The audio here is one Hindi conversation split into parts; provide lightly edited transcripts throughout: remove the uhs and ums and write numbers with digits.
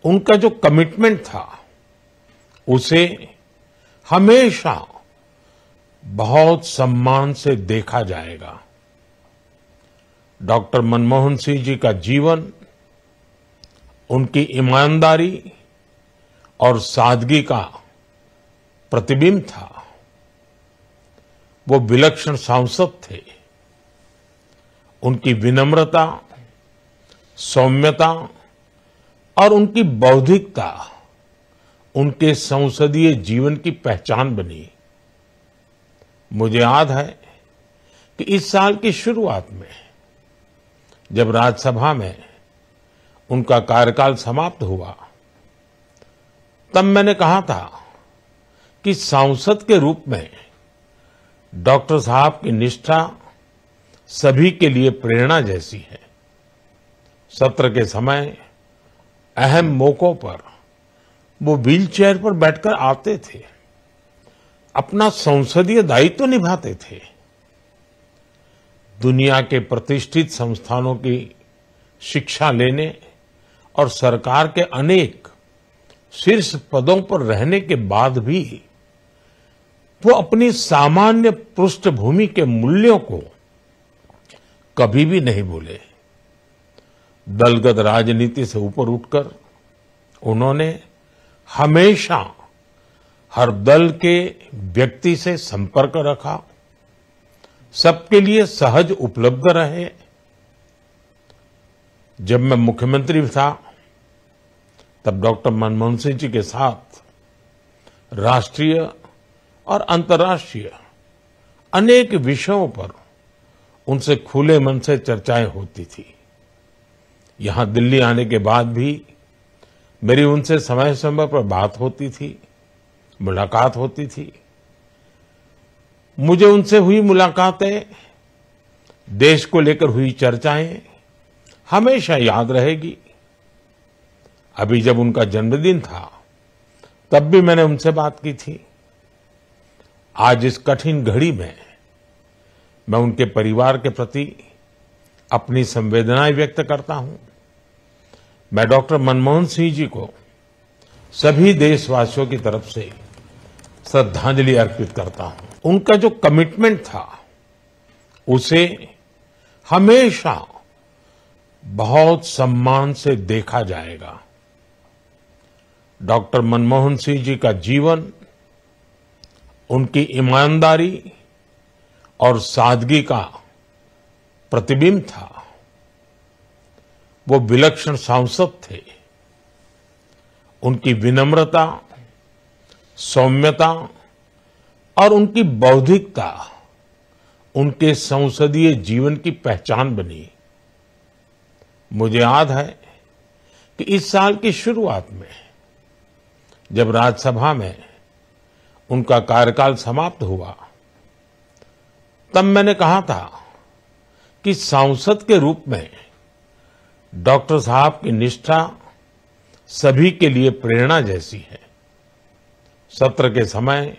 उनका जो कमिटमेंट था उसे हमेशा बहुत सम्मान से देखा जाएगा। डॉक्टर मनमोहन सिंह जी का जीवन उनकी ईमानदारी और सादगी का प्रतिबिंब था। वो विलक्षण सांसद थे। उनकी विनम्रता, सौम्यता और उनकी बौद्धिकता उनके संसदीय जीवन की पहचान बनी। मुझे याद है कि इस साल की शुरुआत में जब राज्यसभा में उनका कार्यकाल समाप्त हुआ, तब मैंने कहा था कि सांसद के रूप में डॉक्टर साहब की निष्ठा सभी के लिए प्रेरणा जैसी है। सत्र के समय अहम मौकों पर वो व्हीलचेयर पर बैठकर आते थे, अपना संसदीय दायित्व निभाते थे। दुनिया के प्रतिष्ठित संस्थानों की शिक्षा लेने और सरकार के अनेक शीर्ष पदों पर रहने के बाद भी वो अपनी सामान्य पृष्ठभूमि के मूल्यों को कभी भी नहीं भूले। दलगत राजनीति से ऊपर उठकर उन्होंने हमेशा हर दल के व्यक्ति से संपर्क रखा, सबके लिए सहज उपलब्ध रहे। जब मैं मुख्यमंत्री था तब डॉक्टर मनमोहन सिंह जी के साथ राष्ट्रीय और अंतर्राष्ट्रीय अनेक विषयों पर उनसे खुले मन से चर्चाएं होती थी। यहां दिल्ली आने के बाद भी मेरी उनसे समय समय पर बात होती थी, मुलाकात होती थी। मुझे उनसे हुई मुलाकातें, देश को लेकर हुई चर्चाएं हमेशा याद रहेगी। अभी जब उनका जन्मदिन था तब भी मैंने उनसे बात की थी। आज इस कठिन घड़ी में मैं उनके परिवार के प्रति अपनी संवेदनाएं व्यक्त करता हूं। मैं डॉक्टर मनमोहन सिंह जी को सभी देशवासियों की तरफ से श्रद्धांजलि अर्पित करता हूं। उनका जो कमिटमेंट था उसे हमेशा बहुत सम्मान से देखा जाएगा। डॉक्टर मनमोहन सिंह जी का जीवन उनकी ईमानदारी और सादगी का प्रतिबिंब था। वो विलक्षण सांसद थे। उनकी विनम्रता, सौम्यता और उनकी बौद्धिकता उनके संसदीय जीवन की पहचान बनी। मुझे याद है कि इस साल की शुरुआत में जब राज्यसभा में उनका कार्यकाल समाप्त हुआ, तब मैंने कहा था कि सांसद के रूप में डॉक्टर साहब की निष्ठा सभी के लिए प्रेरणा जैसी है। सत्र के समय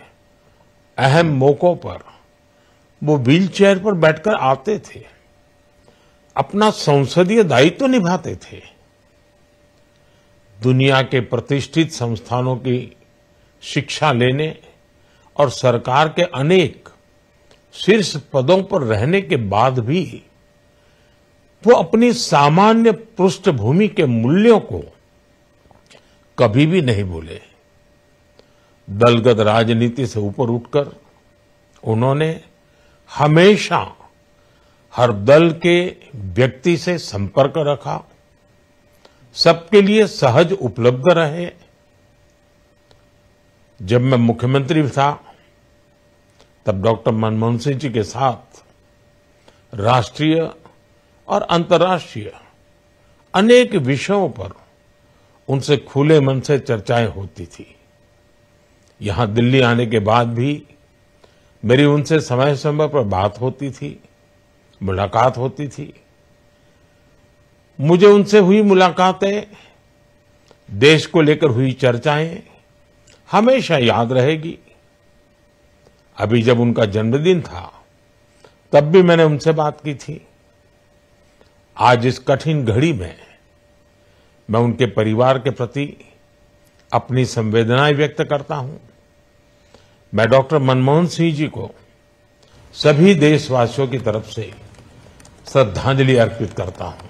अहम मौकों पर वो व्हीलचेयर पर बैठकर आते थे, अपना संसदीय दायित्व निभाते थे। दुनिया के प्रतिष्ठित संस्थानों की शिक्षा लेने और सरकार के अनेक शीर्ष पदों पर रहने के बाद भी वो अपनी सामान्य पृष्ठभूमि के मूल्यों को कभी भी नहीं भूले। दलगत राजनीति से ऊपर उठकर उन्होंने हमेशा हर दल के व्यक्ति से संपर्क रखा, सबके लिए सहज उपलब्ध रहे। जब मैं मुख्यमंत्री था तब डॉक्टर मनमोहन सिंह जी के साथ राष्ट्रीय और अंतर्राष्ट्रीय अनेक विषयों पर उनसे खुले मन से चर्चाएं होती थी। यहां दिल्ली आने के बाद भी मेरी उनसे समय समय पर बात होती थी, मुलाकात होती थी। मुझे उनसे हुई मुलाकातें, देश को लेकर हुई चर्चाएं हमेशा याद रहेगी। अभी जब उनका जन्मदिन था तब भी मैंने उनसे बात की थी। आज इस कठिन घड़ी में मैं उनके परिवार के प्रति अपनी संवेदनाएं व्यक्त करता हूं। मैं डॉक्टर मनमोहन सिंह जी को सभी देशवासियों की तरफ से श्रद्धांजलि अर्पित करता हूं।